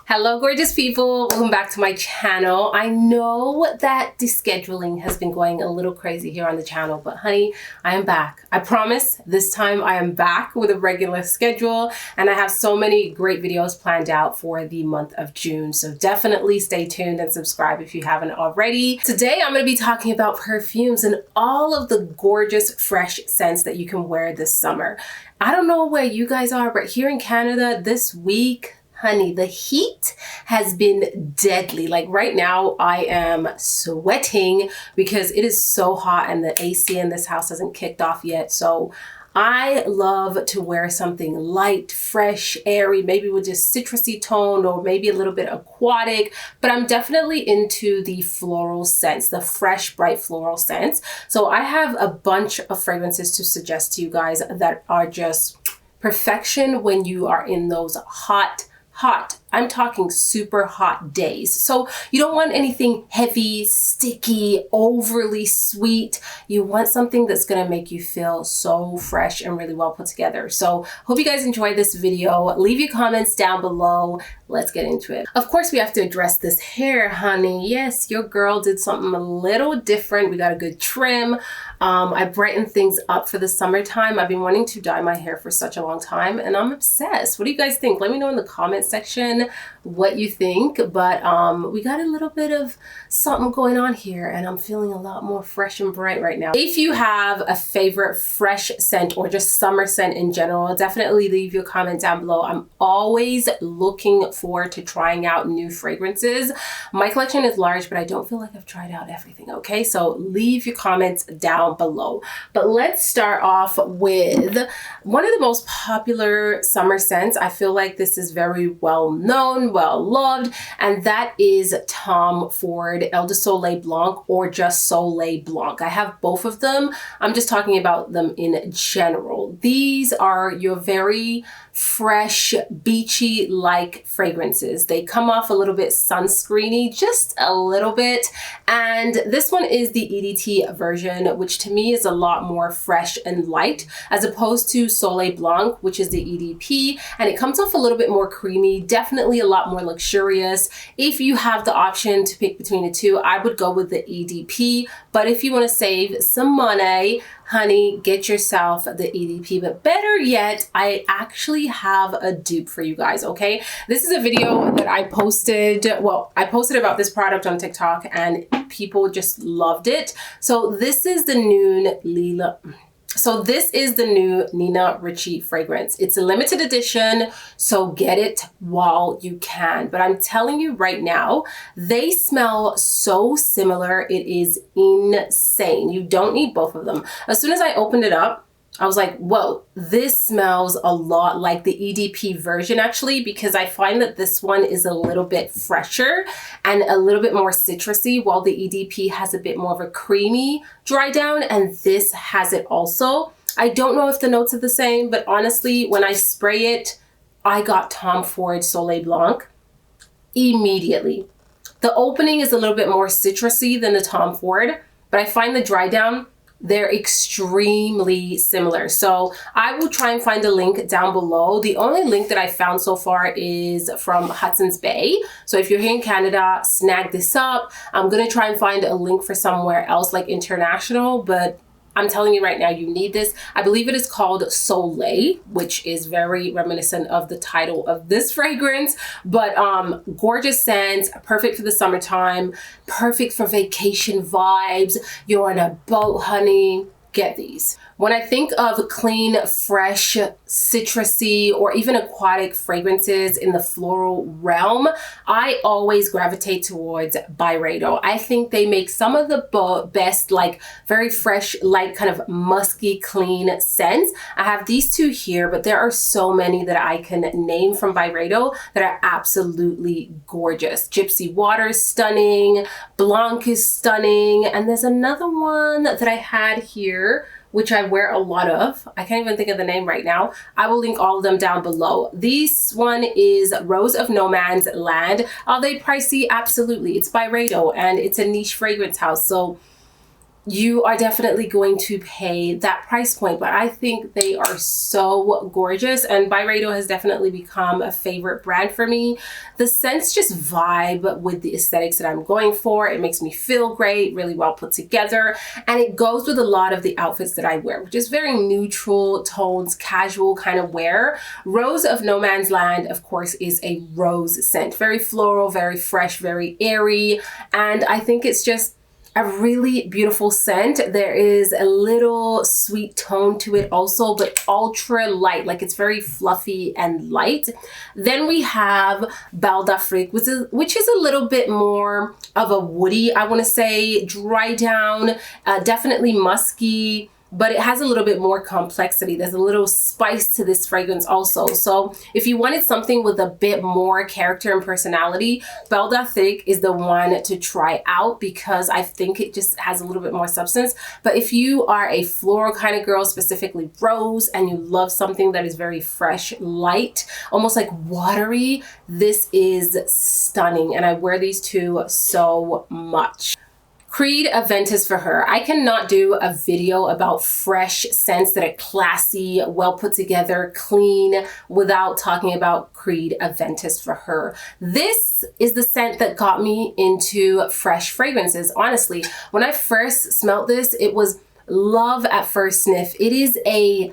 Hello gorgeous people, welcome back to my channel. I know that the scheduling has been going a little crazy here on the channel, but honey, I am back. I promise this time I am back with a regular schedule, and I have so many great videos planned out for the month of June. So definitely stay tuned and subscribe if you haven't already. Today I'm going to be talking about perfumes and all of the gorgeous fresh scents that you can wear this summer. I don't know where you guys are, but here in Canada this week, honey, the heat has been deadly. Like right now I am sweating because it is so hot and the AC in this house hasn't kicked off yet. So I love to wear something light, fresh, airy, maybe with just citrusy tone or maybe a little bit aquatic, but I'm definitely into the floral scents, the fresh, bright floral scents. So I have a bunch of fragrances to suggest to you guys that are just perfection when you are in those hot, I'm talking super hot days. So you don't want anything heavy, sticky, overly sweet. You want something that's gonna make you feel so fresh and really well put together. So hope you guys enjoyed this video. Leave your comments down below. Let's get into it. Of course, we have to address this hair, honey. Yes, your girl did something a little different. We got a good trim. I brightened things up for the summertime. I've been wanting to dye my hair for such a long time and I'm obsessed. What do you guys think? Let me know in the comment section what you think, but we got a little bit of something going on here and I'm feeling a lot more fresh and bright right now. If you have a favorite fresh scent or just summer scent in general, definitely leave your comment down below. I'm always looking forward to trying out new fragrances. My collection is large, but I don't feel like I've tried out everything, okay? So leave your comments down below. But let's start off with one of the most popular summer scents. I feel like this is very well known, well loved, and that is Tom Ford Eau de Soleil Blanc or just Soleil Blanc. I have both of them. I'm just talking about them in general. These are your very fresh, beachy like fragrances. They come off a little bit sunscreeny, just a little bit. And this one is the EDT version, which to me is a lot more fresh and light as opposed to Soleil Blanc, which is the EDP. And it comes off a little bit more creamy, definitely a lot more luxurious. If you have the option to pick between the two, I would go with the EDP. But if you want to save some money, honey, get yourself the EDP. But better yet, I actually have a dupe for you guys, okay? This is a video that I posted. Well, I posted about this product on TikTok and people just loved it. So this is the new Nina Ricci fragrance. It's a limited edition, so get it while you can. But I'm telling you right now, they smell so similar. It is insane. You don't need both of them. As soon as I opened it up, I was like, whoa, this smells a lot like the EDP version actually, because I find that this one is a little bit fresher and a little bit more citrusy, while the EDP has a bit more of a creamy dry down, and this has it also. I don't know if the notes are the same, but honestly, when I spray it, I got Tom Ford Soleil Blanc immediately. The opening is a little bit more citrusy than the Tom Ford, but I find the dry down, they're extremely similar. So I will try and find a link down below. The only link that I found so far is from Hudson's Bay. So if you're here in Canada, snag this up. I'm gonna try and find a link for somewhere else like international, but I'm telling you right now, you need this. I believe it is called Soleil, which is very reminiscent of the title of this fragrance, but gorgeous scents, perfect for the summertime, perfect for vacation vibes. You're on a boat, honey, get these. When I think of clean, fresh, citrusy, or even aquatic fragrances in the floral realm, I always gravitate towards Byredo. I think they make some of the best, like very fresh, light, kind of musky, clean scents. I have these two here, but there are so many that I can name from Byredo that are absolutely gorgeous. Gypsy Water is stunning, Blanc is stunning, and there's another one that I had here which I wear a lot of. I can't even think of the name right now. I will link all of them down below. This one is Rose of No Man's Land. Are they pricey? Absolutely. It's Byredo and it's a niche fragrance house. So you are definitely going to pay that price point. But I think they are so gorgeous, and Byredo has definitely become a favorite brand for me. The scents just vibe with the aesthetics that I'm going for. It makes me feel great, really well put together, and it goes with a lot of the outfits that I wear, which is very neutral tones, casual kind of wear. Rose of No Man's Land, of course, is a rose scent. Very floral, very fresh, very airy, and I think it's just a really beautiful scent. There is a little sweet tone to it also, but ultra light, like it's very fluffy and light. Then we have Belle d'Afrique, which is a little bit more of a woody, I want to say, dry down, definitely musky, but it has a little bit more complexity. There's a little spice to this fragrance also. So if you wanted something with a bit more character and personality, Belle d'Afrique is the one to try out, because I think it just has a little bit more substance. But if you are a floral kind of girl, specifically rose, and you love something that is very fresh, light, almost like watery, this is stunning. And I wear these two so much. Creed Aventus for her. I cannot do a video about fresh scents that are classy, well put together, clean, without talking about Creed Aventus for her. This is the scent that got me into fresh fragrances. Honestly, when I first smelled this, it was love at first sniff. It is a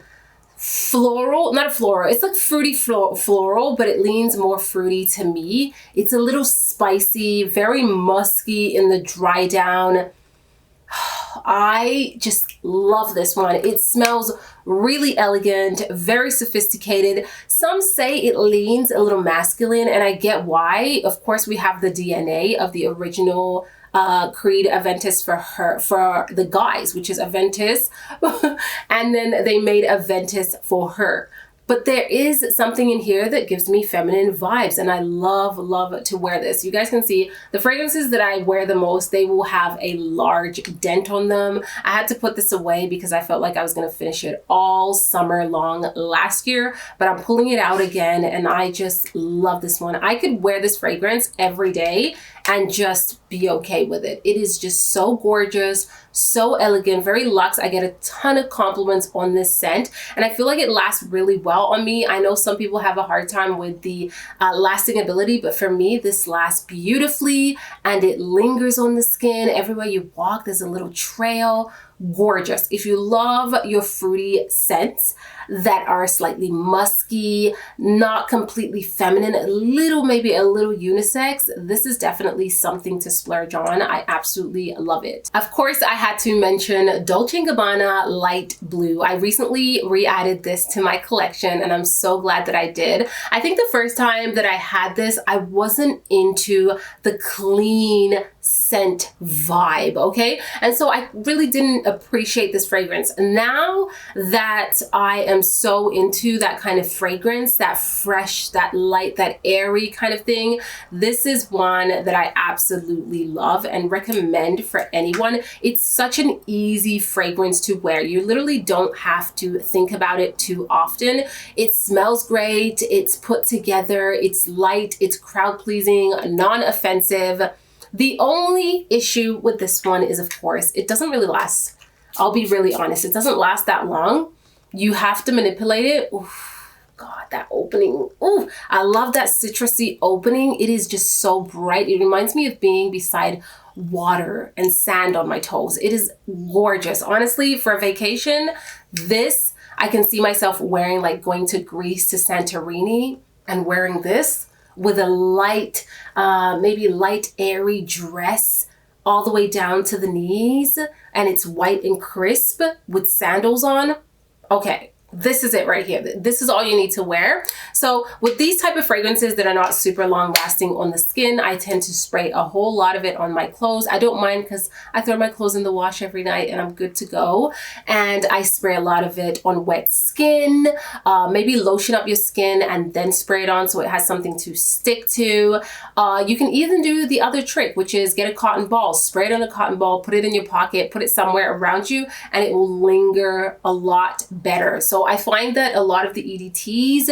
floral, not a floral, it's like fruity floral, but it leans more fruity to me. It's a little spicy, very musky in the dry down. I just love this one. It smells really elegant, very sophisticated. Some say it leans a little masculine, and I get why. Of course, we have the DNA of the original Creed Aventus for the guys, which is Aventis, and then they made Aventus for her. But there is something in here that gives me feminine vibes, and I love to wear this. You guys can see the fragrances that I wear the most, they will have a large dent on them. I had to put this away because I felt like I was going to finish it all summer long last year, but I'm pulling it out again, and I just love this one. I could wear this fragrance every day and just be okay with it. It is just so gorgeous, so elegant, very luxe. I get a ton of compliments on this scent, and I feel like it lasts really well on me. I know some people have a hard time with the lasting ability, but for me, this lasts beautifully, and it lingers on the skin. Everywhere you walk, there's a little trail. Gorgeous. If you love your fruity scents that are slightly musky, not completely feminine, maybe a little unisex, this is definitely something to splurge on. I absolutely love it. Of course, I had to mention Dolce & Gabbana Light Blue. I recently re-added this to my collection, and I'm so glad that I did. I think the first time that I had this, I wasn't into the clean scent vibe, okay? And so I really didn't appreciate this fragrance. Now that I am so into that kind of fragrance, that fresh, that light, that airy kind of thing, this is one that I absolutely love and recommend for anyone. It's such an easy fragrance to wear. You literally don't have to think about it too often. It smells great, it's put together, it's light, it's crowd pleasing, non-offensive. The only issue with this one is, of course, it doesn't really last. I'll be really honest, it doesn't last that long. You have to manipulate it. Oof, God, that opening. Ooh, I love that citrusy opening. It is just so bright. It reminds me of being beside water and sand on my toes. It is gorgeous. Honestly, for a vacation, this, I can see myself wearing, like going to Greece, to Santorini, and wearing this with a light, maybe light airy dress all the way down to the knees, and it's white and crisp with sandals on. Okay, this is it right here. This is all you need to wear. So with these type of fragrances that are not super long lasting on the skin, I tend to spray a whole lot of it on my clothes. I don't mind because I throw my clothes in the wash every night and I'm good to go. And I spray a lot of it on wet skin, maybe lotion up your skin and then spray it on so it has something to stick to. You can even do the other trick, which is get a cotton ball, spray it on a cotton ball, put it in your pocket, put it somewhere around you, and it will linger a lot better. So I find that a lot of the EDTs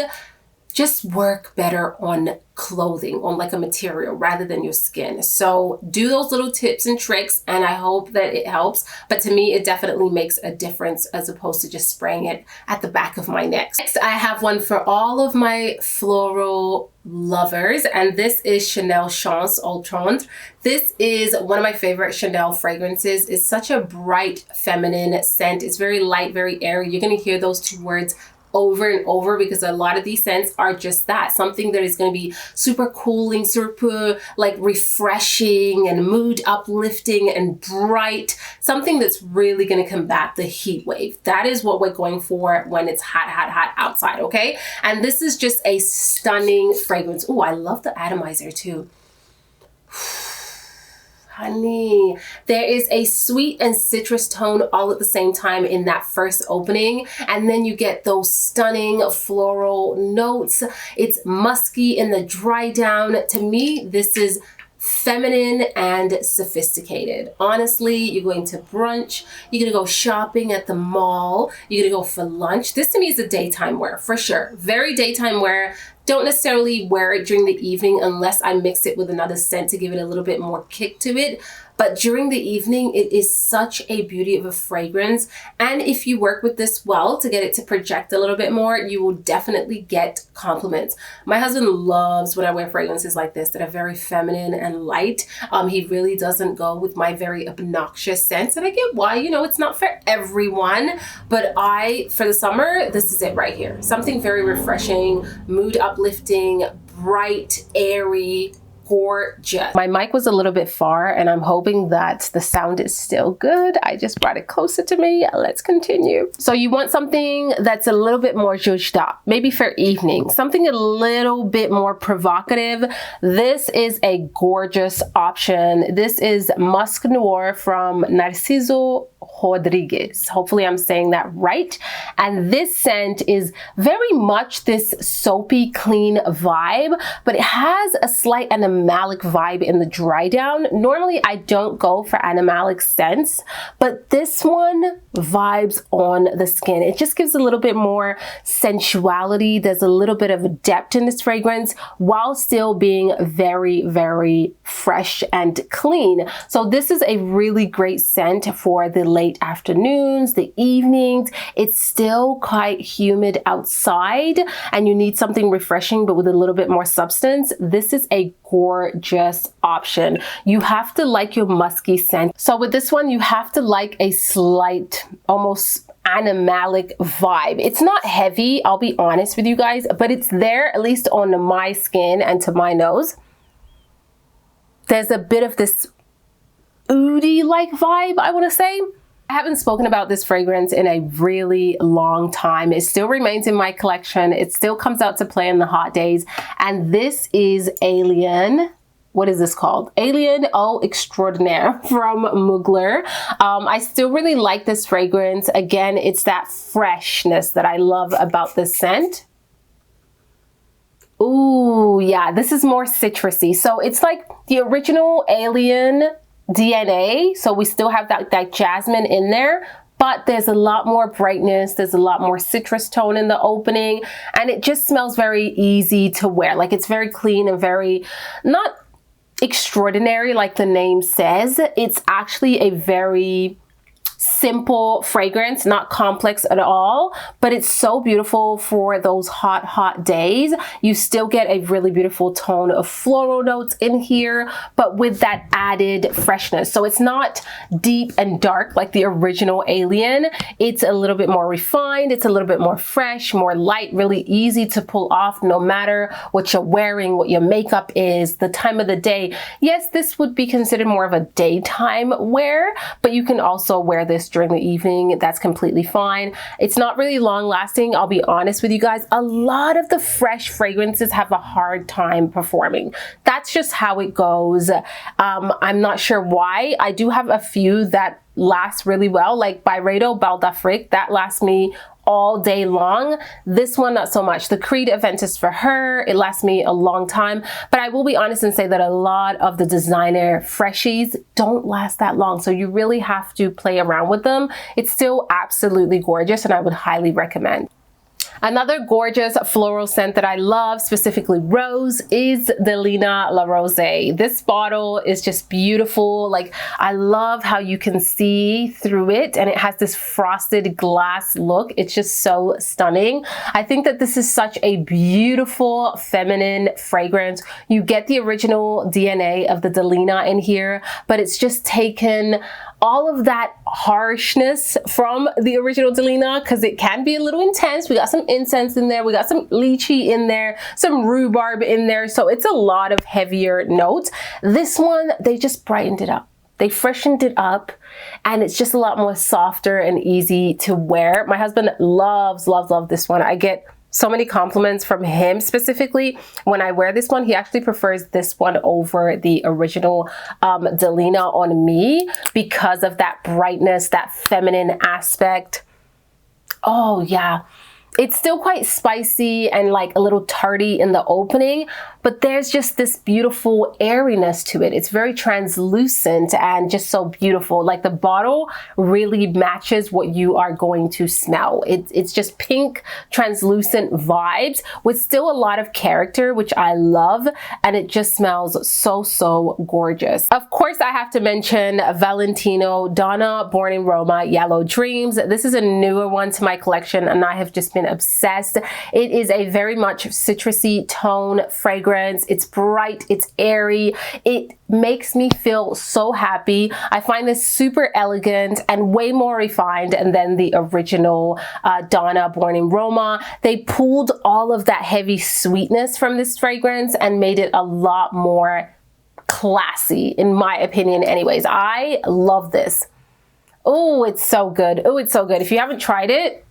just work better on clothing, on like a material rather than your skin. So do those little tips and tricks, and I hope that it helps. But to me, it definitely makes a difference as opposed to just spraying it at the back of my neck. Next, I have one for all of my floral lovers, and this is Chanel Chance Ultron. This is one of my favorite Chanel fragrances. It's such a bright feminine scent. It's very light, very airy. You're going to hear those two words over and over because a lot of these scents are just that, something that is going to be super cooling, super like refreshing and mood uplifting and bright, something that's really going to combat the heat wave. That is what we're going for when it's hot, hot, hot outside, okay? And this is just a stunning fragrance. Oh, I love the atomizer too. Honey, there is a sweet and citrus tone all at the same time in that first opening, and then you get those stunning floral notes. It's musky in the dry down. To me, this is feminine and sophisticated. Honestly, you're going to brunch, you're gonna go shopping at the mall, you're gonna go for lunch. This to me is a daytime wear for sure. Very daytime wear. Don't necessarily wear it during the evening unless I mix it with another scent to give it a little bit more kick to it. But during the evening, it is such a beauty of a fragrance. And if you work with this well to get it to project a little bit more, you will definitely get compliments. My husband loves when I wear fragrances like this that are very feminine and light. He really doesn't go with my very obnoxious scents. And I get why, you know, it's not for everyone. But for the summer, this is it right here. Something very refreshing, mood uplifting, bright, airy, gorgeous. My mic was a little bit far and I'm hoping that the sound is still good. I just brought it closer to me. Let's continue. So you want something that's a little bit more zhuzhed up, maybe for evening, something a little bit more provocative. This is a gorgeous option. This is Musk Noir from Narciso Rodriguez. Hopefully I'm saying that right. And this scent is very much this soapy, clean vibe, but it has a slight animalic vibe in the dry down. Normally I don't go for animalic scents, but this one vibes on the skin. It just gives a little bit more sensuality. There's a little bit of depth in this fragrance while still being very, very fresh and clean. So this is a really great scent for the late afternoons, the evenings. It's still quite humid outside and you need something refreshing but with a little bit more substance. This is a gorgeous option. You have to like your musky scent. So with this one, you have to like a slight, almost animalic vibe. It's not heavy, I'll be honest with you guys, but it's there, at least on my skin and to my nose. There's a bit of this oudy-like vibe, I want to say. I haven't spoken about this fragrance in a really long time. It still remains in my collection. It still comes out to play in the hot days. And this is Alien. What is this called? Alien Eau Extraordinaire from Mugler. I still really like this fragrance. Again, it's that freshness that I love about this scent. Ooh, yeah, this is more citrusy. So it's like the original Alien DNA, so we still have that jasmine in there, but there's a lot more brightness, there's a lot more citrus tone in the opening, and it just smells very easy to wear. Like it's very clean and very not extraordinary like the name says. It's actually a very simple fragrance, not complex at all, but it's so beautiful for those hot days. You still get a really beautiful tone of floral notes in here, but with that added freshness. So it's not deep and dark like the original Alien. It's a little bit more refined. It's a little bit more fresh, more light, really easy to pull off no matter what you're wearing, what your makeup is, the time of the day. Yes, this would be considered more of a daytime wear, but you can also wear this during the evening. That's completely fine. It's not really long lasting. I'll be honest with you guys. A lot of the fresh fragrances have a hard time performing. That's just how it goes. I'm not sure why. I do have a few that last really well, like Byredo Belle d'Afrique. That lasts me all day long. This one, not so much. The Creed Aventus for her, it lasts me a long time, but I will be honest and say that a lot of the designer freshies don't last that long. So you really have to play around with them. It's still absolutely gorgeous and I would highly recommend. Another gorgeous floral scent that I love, specifically rose, is the Lina La Rose. This bottle is just beautiful. Like, I love how you can see through it and it has this frosted glass look. It's just so stunning. I think that this is such a beautiful feminine fragrance. You get the original DNA of the Delina in here, but it's just taken all of that harshness from the original Delina, because it can be a little intense. We got some incense in there, we got some lychee in there, some rhubarb in there, so it's a lot of heavier notes. This one, they just brightened it up. They freshened it up, and it's just a lot more softer and easy to wear. My husband loves this one. I get so many compliments from him specifically when I wear this one. He actually prefers this one over the original Delina on me because of that brightness, that feminine aspect. Oh yeah. It's still quite spicy and like a little tarty in the opening, but there's just this beautiful airiness to it. It's very translucent and just so beautiful. Like, the bottle really matches what you are going to smell. It's just pink, translucent vibes with still a lot of character, which I love, and it just smells so gorgeous. Of course, I have to mention Valentino Donna Born in Roma Yellow Dreams. This is a newer one to my collection, and I have just been obsessed. It is a very much citrusy tone fragrance. It's bright, it's airy, it makes me feel so happy. I find this super elegant and way more refined than the original Donna Born in Roma. They pulled all of that heavy sweetness from this fragrance and made it a lot more classy, in my opinion anyways. I love this. Oh, it's so good. Oh, it's so good. If you haven't tried it,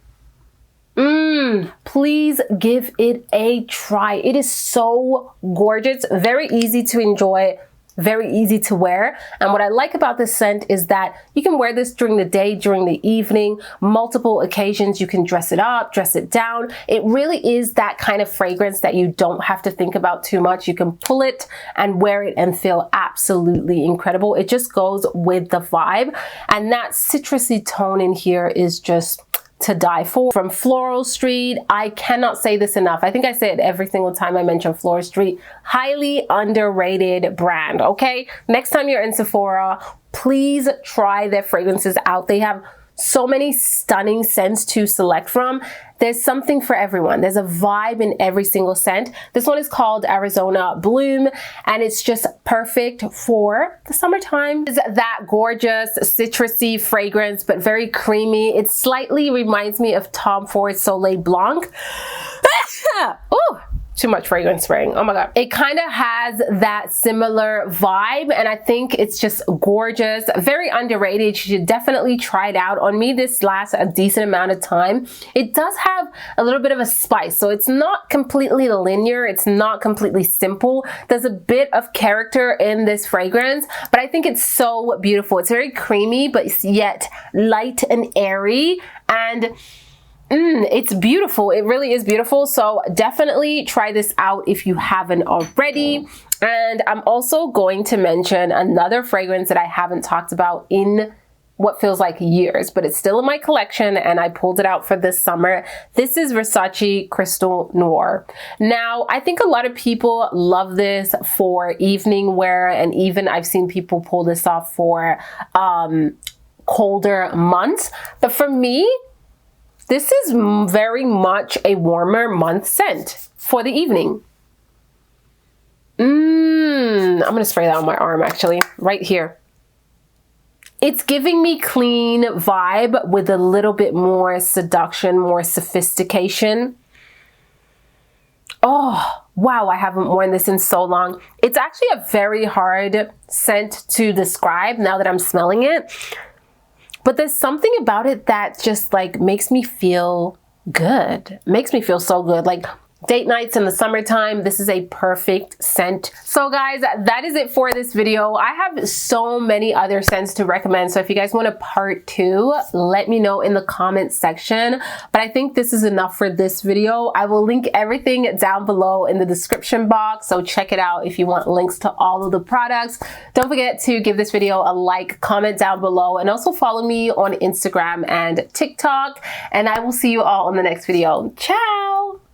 please give it a try. It is so gorgeous, very easy to enjoy, very easy to wear. And what I like about this scent is that you can wear this during the day, during the evening, multiple occasions. You can dress it up, dress it down. It really is that kind of fragrance that you don't have to think about too much. You can pull it and wear it and feel absolutely incredible. It just goes with the vibe. And that citrusy tone in here is just to die for. From Floral Street, I cannot say this enough. I think I say it every single time I mention Floral Street. Highly underrated brand, okay? Next time you're in Sephora, please try their fragrances out. They have so many stunning scents to select from. There's something for everyone. There's a vibe in every single scent. This one is called Arizona Bloom, and it's just perfect for the summertime. It's that gorgeous citrusy fragrance, but very creamy. It slightly reminds me of Tom Ford Soleil Blanc. Ooh. Too much fragrance spraying. Oh my God. It kind of has that similar vibe, and I think it's just gorgeous. Very underrated. You should definitely try it out. On me, this lasts a decent amount of time. It does have a little bit of a spice, so it's not completely linear. It's not completely simple. There's a bit of character in this fragrance, but I think it's so beautiful. It's very creamy, but yet light and airy, and it's beautiful. It really is beautiful. So definitely try this out if you haven't already. And I'm also going to mention another fragrance that I haven't talked about in what feels like years, but it's still in my collection and I pulled it out for this summer. This is Versace Crystal Noir. Now, I think a lot of people love this for evening wear, and even I've seen people pull this off for colder months. But for me, this is very much a warmer month scent for the evening. I'm gonna spray that on my arm actually, right here. It's giving me clean vibe with a little bit more seduction, more sophistication. Oh, wow, I haven't worn this in so long. It's actually a very hard scent to describe now that I'm smelling it. But there's something about it that just like makes me feel good. Makes me feel so good. Like date nights in the summertime, this is a perfect scent. So guys, that is it for this video. I have so many other scents to recommend, so if you guys want a part 2, let me know in the comments section. But I think this is enough for this video. I will link everything down below in the description box, so check it out if you want links to all of the products. Don't forget to give this video a like, comment down below, and also follow me on Instagram and TikTok. And I will see you all in the next video. Ciao!